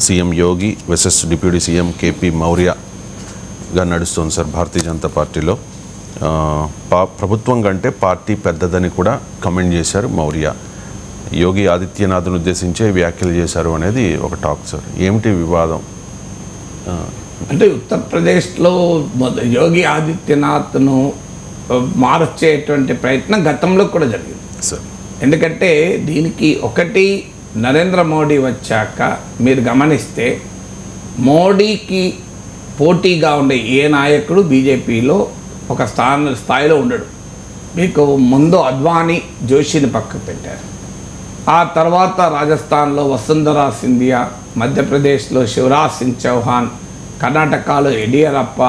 CM యోగి versus deputy CM KP మౌర్యగా నడుస్తుంది sir Bharatiya Janata పార్టీలో. ప్రభుత్వం కంటే పార్టీ పెద్దదని కూడా కమెంట్ చేశారు మౌర్య. యోగి ఆదిత్యనాథ్ను ఉద్దేశించే వ్యాఖ్యలు చేశారు అనేది ఒక టాక్ సార్. ఏమిటి వివాదం? అంటే ఉత్తరప్రదేశ్లో యోగి ఆదిత్యనాథ్ను మార్చేటువంటి ప్రయత్నం గతంలో కూడా జరిగింది సార్. ఎందుకంటే దీనికి ఒకటి నరేంద్ర మోడీ వచ్చాక మీరు గమనిస్తే మోడీకి పోటీగా ఉండే ఏ నాయకుడు బీజేపీలో ఒక స్థాయిలో ఉండడు. మీకు ముందు అద్వానీ జోషిని పక్కకు పెట్టారు, ఆ తర్వాత రాజస్థాన్లో వసుంధరా సింధియా, మధ్యప్రదేశ్లో శివరాజ్ సింగ్ చౌహాన్, కర్ణాటకలో యడియూరప్ప,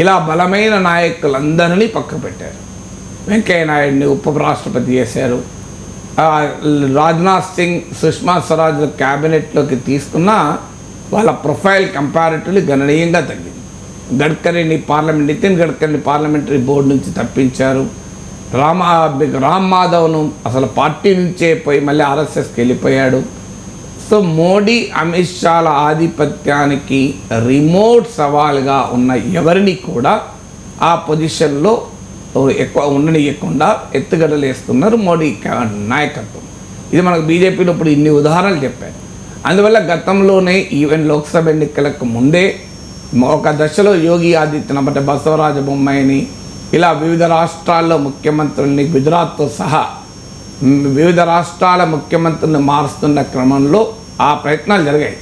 ఇలా బలమైన నాయకులందరినీ పక్కకు పెట్టారు. వెంకయ్య నాయుడిని ఉపరాష్ట్రపతి చేశారు. రాజ్నాథ్ సింగ్, సుష్మా స్వరాజ్ క్యాబినెట్లోకి తీసుకున్న వాళ్ళ ప్రొఫైల్ కంపారిటివ్లీ గణనీయంగా తగ్గింది. నితిన్ గడ్కరీని పార్లమెంటరీ బోర్డు నుంచి తప్పించారు. రామ్ మాధవ్ను అసలు పార్టీ నుంచే పోయి మళ్ళీ ఆర్ఎస్ఎస్కి వెళ్ళిపోయాడు. సో మోడీ అమిత్ షాల ఆధిపత్యానికి రిమోట్ సవాల్గా ఉన్న ఎవరిని కూడా ఆ పొజిషన్లో ఎక్కువ ఉండనియకుండా ఎత్తుగడలు వేస్తున్నారు మోడీ నాయకత్వం. ఇది మనకు బీజేపీలో ఇప్పుడు ఇన్ని ఉదాహరణలు చెప్పారు. అందువల్ల గతంలోనే ఈవెన్ లోక్సభ ఎన్నికలకు ముందే ఒక దశలో యోగి ఆదిత్యనాథ్ అంటే బసవరాజ బొమ్మాయిని ఇలా వివిధ రాష్ట్రాల్లో ముఖ్యమంత్రుల్ని, గుజరాత్తో సహా వివిధ రాష్ట్రాల ముఖ్యమంత్రులను మారుస్తున్న క్రమంలో ఆ ప్రయత్నాలు జరిగాయి.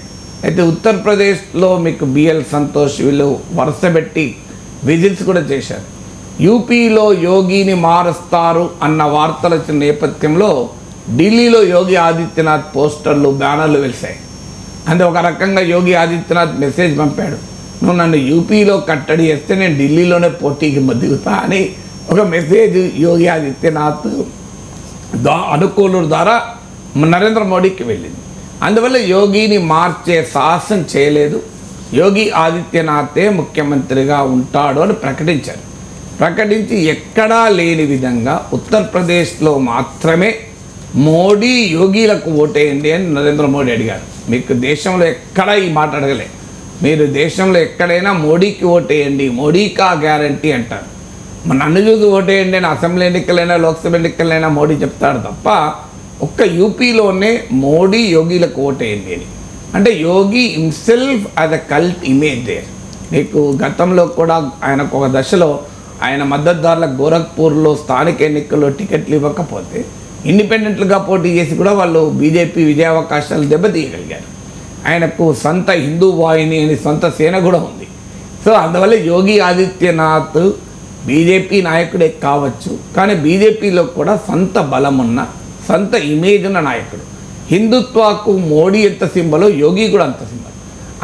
అయితే ఉత్తరప్రదేశ్లో మీకు బిఎల్ సంతోష్ వీళ్ళు వరుసపెట్టి విజిల్స్ కూడా చేశారు. యూపీలో యోగిని మారుస్తారు అన్న వార్తలు వచ్చిన నేపథ్యంలో ఢిల్లీలో యోగి ఆదిత్యనాథ్ పోస్టర్లు, బ్యానర్లు వెలిశాయి. అంటే ఒక రకంగా యోగి ఆదిత్యనాథ్ మెసేజ్ పంపాడు, నువ్వు నన్ను యూపీలో కట్టడి చేస్తే నేను ఢిల్లీలోనే పోటీకి దిగుతా అని ఒక మెసేజ్ యోగి ఆదిత్యనాథ్ అనుకూలుల ద్వారా నరేంద్ర మోడీకి వెళ్ళింది. అందువల్ల యోగిని మార్చే సాహసం చేయలేదు. యోగి ఆదిత్యనాథే ముఖ్యమంత్రిగా ఉంటాడు అని ప్రకటించారు. ప్రకటించి ఎక్కడా లేని విధంగా ఉత్తరప్రదేశ్లో మాత్రమే మోడీ యోగిలకు ఓటేయండి అని నరేంద్ర మోడీ అడిగారు. మీకు దేశంలో ఎక్కడా ఈ మాట అడగలే. మీరు దేశంలో ఎక్కడైనా మోడీకి ఓటేయండి, మోడీకా గ్యారంటీ అంటారు. నన్ను చూసి ఓటేయండి అని అసెంబ్లీ ఎన్నికలైనా లోక్సభ ఎన్నికలైనా మోడీ చెప్తాడు తప్ప ఒక్క యూపీలోనే మోడీ యోగిలకు ఓటేయండి అని. అంటే Yogi himself as a cult image there. మీకు గతంలో కూడా ఆయనకు ఒక దశలో ఆయన మద్దతుదారులకు గోరఖ్పూర్లో స్థానిక ఎన్నికల్లో టికెట్లు ఇవ్వకపోతే ఇండిపెండెంట్లుగా పోటీ చేసి కూడా వాళ్ళు బీజేపీ విజయావకాశాలు దెబ్బతీయగలిగారు. ఆయనకు సొంత హిందూ వాహిని అని సొంత సేన కూడా ఉంది. సో అందువల్ల యోగి ఆదిత్యనాథ్ బీజేపీ నాయకుడే కావచ్చు, కానీ బీజేపీలో కూడా సొంత బలం ఉన్న, సొంత ఇమేజ్ ఉన్న నాయకుడు. హిందుత్వకు మోడీ ఎంత సింబలో యోగి కూడా అంత సింబల్.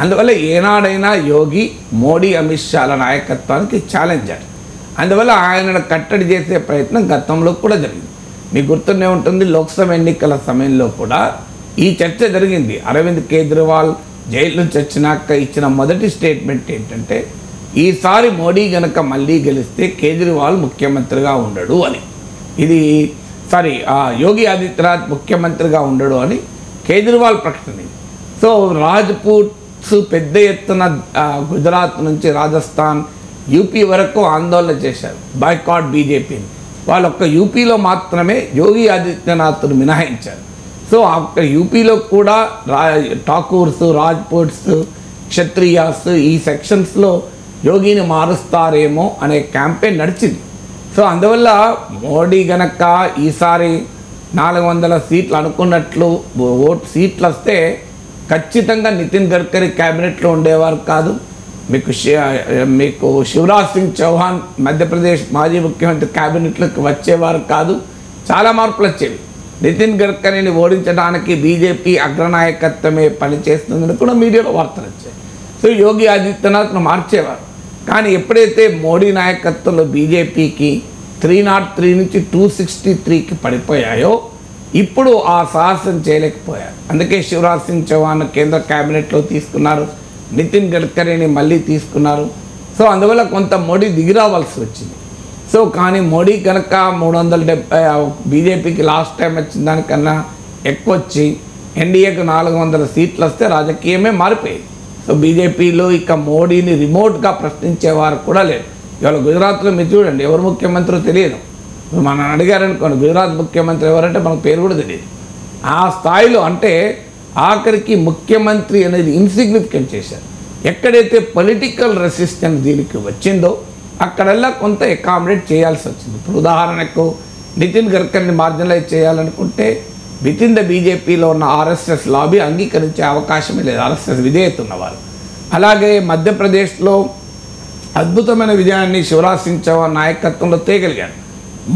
అందువల్ల ఏనాడైనా యోగి మోడీ అమిత్ షాల నాయకత్వానికి ఛాలెంజర్. అందువల్ల ఆయనను కట్టడి చేసే ప్రయత్నం గతంలో కూడా జరిగింది. మీకు గుర్తునే ఉంటుంది, లోక్సభ ఎన్నికల సమయంలో కూడా ఈ చర్చ జరిగింది. అరవింద్ కేజ్రీవాల్ జైలు నుంచి వచ్చినాక ఇచ్చిన మొదటి స్టేట్మెంట్ ఏంటంటే ఈసారి మోడీ గనక మళ్ళీ గెలిస్తే కేజ్రీవాల్ ముఖ్యమంత్రిగా ఉండడు అని. ఇది యోగి ఆదిత్యనాథ్ ముఖ్యమంత్రిగా ఉండడు అని కేజ్రీవాల్ ప్రకటన. సో రాజ్పూట్స్ పెద్ద ఎత్తున గుజరాత్ నుంచి రాజస్థాన్, యూపీ వరకు ఆందోళన చేశారు, బాయ్కాట్ బీజేపీని. వాళ్ళు ఒక్క యూపీలో మాత్రమే యోగి ఆదిత్యనాథ్ను మినహాయించారు. సో అక్కడ యూపీలో కూడా ఠాకూర్స్, రాజ్పూట్స్, క్షత్రియాస్ ఈ సెక్షన్స్లో యోగిని మారుస్తారేమో అనే క్యాంపెయిన్ నడిచింది. సో అందువల్ల మోడీ గనక ఈసారి 400 సీట్లు అనుకున్నట్లు సీట్లు వస్తే ఖచ్చితంగా నితిన్ గడ్కరీ క్యాబినెట్లో ఉండేవారు కాదు. మీకు శివరాజ్ సింగ్ చౌహాన్ మధ్యప్రదేశ్ మాజీ ముఖ్యమంత్రి క్యాబినెట్లోకి వచ్చేవారు కాదు. చాలా మార్పులు వచ్చేవి. నితిన్ గడ్కరీని ఓడించడానికి బీజేపీ అగ్రనాయకత్వమే పనిచేస్తుందని కూడా మీడియాలో వార్తలు వచ్చాయి. సో యోగి ఆదిత్యనాథ్ను మార్చేవారు. కానీ ఎప్పుడైతే మోడీ నాయకత్వంలో బీజేపీకి 303 నుంచి 263కి పడిపోయాయో ఇప్పుడు ఆ సాహసం చేయలేకపోయారు. అందుకే శివరాజ్ సింగ్ చౌహాన్ కేంద్ర క్యాబినెట్లో తీసుకున్నారు, నితిన్ గడ్కరీని మళ్ళీ తీసుకున్నారు. సో అందువల్ల కొంత మోడీ దిగిరావాల్సి వచ్చింది. సో కానీ మోడీ కనుక 370 బీజేపీకి లాస్ట్ టైం వచ్చిన దానికన్నా ఎక్కువ వచ్చి ఎన్డీఏకు 400 సీట్లు వస్తే రాజకీయమే మారిపోయింది. సో బీజేపీలో ఇక మోడీని రిమోట్గా ప్రశ్నించేవారు కూడా లేరు. ఇవాళ గుజరాత్లో మీరు చూడండి, ఎవరు ముఖ్యమంత్రో తెలియదు. మనం అడిగారనుకోండి గుజరాత్ ముఖ్యమంత్రి ఎవరంటే మనకు పేరు కూడా తెలియదు. ఆ స్థాయిలో అంటే ఆఖరికి ముఖ్యమంత్రి అనేది ఇన్సిగ్నిఫికెంట్ చేశారు. ఎక్కడైతే పొలిటికల్ రెసిస్టెన్స్ దీనికి వచ్చిందో అక్కడల్లా కొంత అకామిడేట్ చేయాల్సి వచ్చింది. ఇప్పుడు ఉదాహరణకు నితిన్ గడ్కరీని మార్జినలైజ్ చేయాలనుకుంటే విత్ ఇన్ ద బీజేపీలో ఉన్న ఆర్ఎస్ఎస్ లాబీ అంగీకరించే అవకాశమే లేదు, ఆర్ఎస్ఎస్ విధేయత ఉన్నవారు. అలాగే మధ్యప్రదేశ్లో అద్భుతమైన విజయాన్ని శివరాజ్ సింగ్ చౌహాన్ నాయకత్వంలో తేగలిగారు.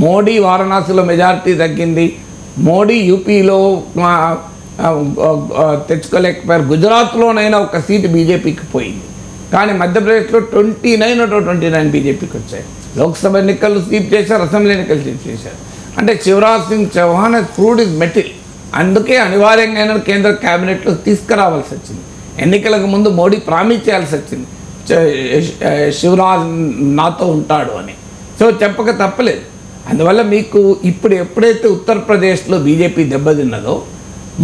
మోడీ వారణాసిలో మెజారిటీ తగ్గింది, మోడీ యూపీలో తెచ్చుకోలేకపోయారు. గుజరాత్లోనైనా ఒక సీటు బీజేపీకి పోయింది, కానీ మధ్యప్రదేశ్లో 29 బీజేపీకి వచ్చాయి. లోక్సభ ఎన్నికలు స్వీప్ చేశారు, అసెంబ్లీ ఎన్నికలు స్వీప్ చేశారు. అంటే Shivraj Singh Chouhan proved his mettle. అందుకే అనివార్యంగా కేంద్ర క్యాబినెట్లో తీసుకురావాల్సి వచ్చింది. ఎన్నికలకు ముందు మోడీ ప్రామిస్ చేయాల్సి వచ్చింది శివరాజ్ నాతో ఉంటాడు అని. సో చెప్పక తప్పలేదు. అందువల్ల మీకు ఇప్పుడు ఎప్పుడైతే ఉత్తరప్రదేశ్లో బీజేపీ దెబ్బతిన్నదో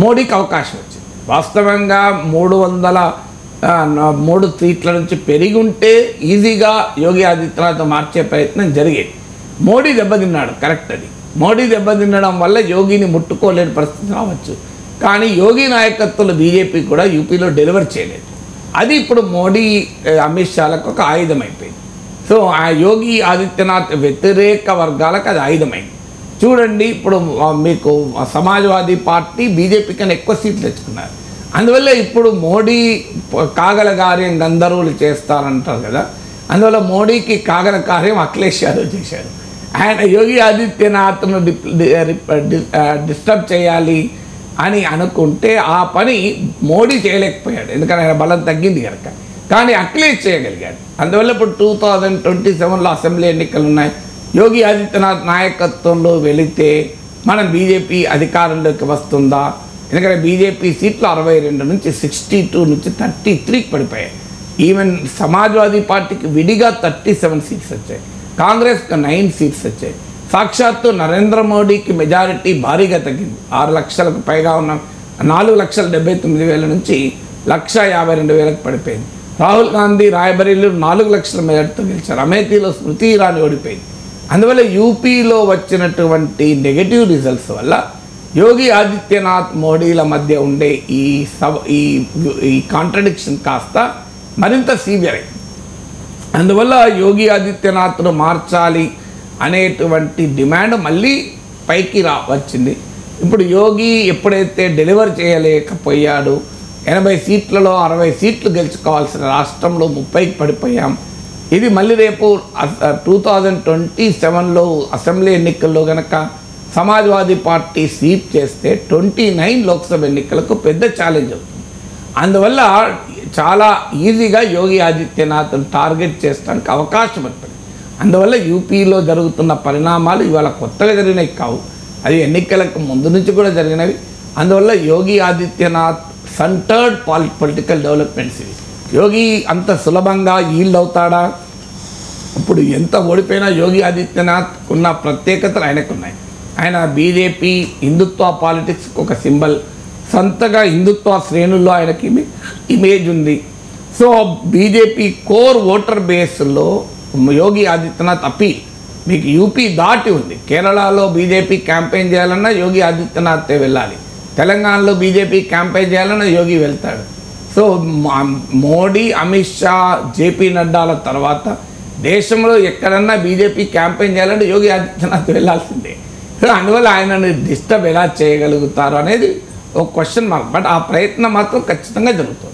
మోడీకి అవకాశం వచ్చింది. వాస్తవంగా 303 సీట్ల నుంచి పెరిగి ఉంటే ఈజీగా యోగి ఆదిత్యనాథ్ మార్చే ప్రయత్నం జరిగేది. మోడీ దెబ్బతిన్నాడు, కరెక్ట్. అది మోడీ దెబ్బతిన్నడం వల్ల యోగిని ముట్టుకోలేని పరిస్థితి రావచ్చు. కానీ యోగి నాయకత్వంలో బీజేపీ కూడా యూపీలో డెలివర్ చేయలేదు. అది ఇప్పుడు మోడీ అమిత్ షాలకు ఒక ఆయుధం అయిపోయింది. సో ఆ యోగి ఆదిత్యనాథ్ వ్యతిరేక వర్గాలకు అది ఆయుధమైంది. చూడండి, ఇప్పుడు మీకు సమాజ్వాదీ పార్టీ బీజేపీ కన్నా ఎక్కువ సీట్లు తెచ్చుకున్నారు. అందువల్ల ఇప్పుడు మోడీ కాగల కార్యం గంధర్వులు చేస్తారంటారు కదా, అందువల్ల మోడీకి కాగల కార్యం అఖిలేష్ యాదవ్ చేశారు. ఆయన యోగి ఆదిత్యనాథ్ను డిస్టర్బ్ చేయాలి అని అనుకుంటే ఆ పని మోడీ చేయలేకపోయాడు, ఎందుకంటే ఆయన బలం తగ్గింది కనుక. కానీ అఖిలేష్ చేయగలిగాడు. అందువల్ల ఇప్పుడు 2027లో అసెంబ్లీ ఎన్నికలు ఉన్నాయి. యోగి ఆదిత్యనాథ్ నాయకత్వంలో వెళితే మనం బీజేపీ అధికారంలోకి వస్తుందా? ఎందుకంటే బీజేపీ సీట్లు 62 నుంచి 62 నుంచి 33కి పడిపోయాయి. ఈవెన్ సమాజ్వాదీ పార్టీకి విడిగా 37 సీట్స్ వచ్చాయి, కాంగ్రెస్కి 9 సీట్స్ వచ్చాయి. సాక్షాత్తు నరేంద్ర మోడీకి మెజారిటీ భారీగా తగ్గింది. 6 లక్షలకు పైగా ఉన్న 4,79,000 నుంచి 1,52,000కి పడిపోయింది. రాహుల్ గాంధీ రాయబరేలీలో 4 లక్షల మెజార్టీతో గెలిచారు. అమేథీలో స్మృతి ఇరానీ ఓడిపోయింది. అందువల్ల యూపీలో వచ్చినటువంటి నెగటివ్ రిజల్ట్స్ వల్ల యోగి ఆదిత్యనాథ్ మోడీల మధ్య ఉండే ఈ కాంట్రడిక్షన్ కాస్త మరింత సీవియర్ అయింది. అందువల్ల యోగి ఆదిత్యనాథ్ను మార్చాలి అనేటువంటి డిమాండ్ మళ్ళీ పైకి వచ్చింది. ఇప్పుడు యోగి ఎప్పుడైతే డెలివర్ చేయలేకపోయాడు, 80 సీట్లలో 60 సీట్లు గెలుచుకోవాల్సిన రాష్ట్రంలో 30కి పడిపోయాం. ఇది మళ్ళీ రేపు 2027లో అసెంబ్లీ ఎన్నికల్లో కనుక సమాజ్వాదీ పార్టీ స్వీప్ చేస్తే 29 లోక్సభ ఎన్నికలకు పెద్ద ఛాలెంజ్ అవుతుంది. అందువల్ల చాలా ఈజీగా యోగి ఆదిత్యనాథ్ను టార్గెట్ చేయడానికి అవకాశం ఉంటుంది. అందువల్ల యూపీలో జరుగుతున్న పరిణామాలు ఇవాళ కొత్తగా జరిగినవి కావు, అది ఎన్నికలకు ముందు నుంచి కూడా జరిగినవి. అందువల్ల Yogi Adityanath centred political developments ఇవి. యోగి అంత సులభంగా ఈల్డ్ అవుతాడా? ఇప్పుడు ఎంత ఓడిపోయినా యోగి ఆదిత్యనాథ్ ఉన్న ప్రత్యేకతలు ఆయనకున్నాయి. ఆయన బీజేపీ హిందుత్వ పాలిటిక్స్కి ఒక సింబల్, సొంతగా హిందుత్వ శ్రేణుల్లో ఆయనకి ఇమేజ్ ఉంది. సో బీజేపీ కోర్ ఓటర్ బేస్లో యోగి ఆదిత్యనాథ్ అపీల్ మీకు యూపీ దాటి ఉంది. కేరళలో బీజేపీ క్యాంపెయిన్ చేయాలన్నా యోగి ఆదిత్యనాథ్తే వెళ్ళాలి, తెలంగాణలో బీజేపీ క్యాంపెయిన్ చేయాలన్నా యోగి వెళ్తాడు. సో మోడీ, అమిత్ షా, జేపీ నడ్డాల తర్వాత దేశంలో ఎక్కడన్నా బీజేపీ క్యాంపెయిన్ చేయాలంటే యోగి ఆదిత్యనాథ్ వెళ్ళాల్సిందే. సో అందువల్ల ఆయనను డిస్టర్బ్ ఎలా చేయగలుగుతారు అనేది ఒక క్వశ్చన్ మార్క్. బట్ ఆ ప్రయత్నం మాత్రం ఖచ్చితంగా జరుగుతుంది.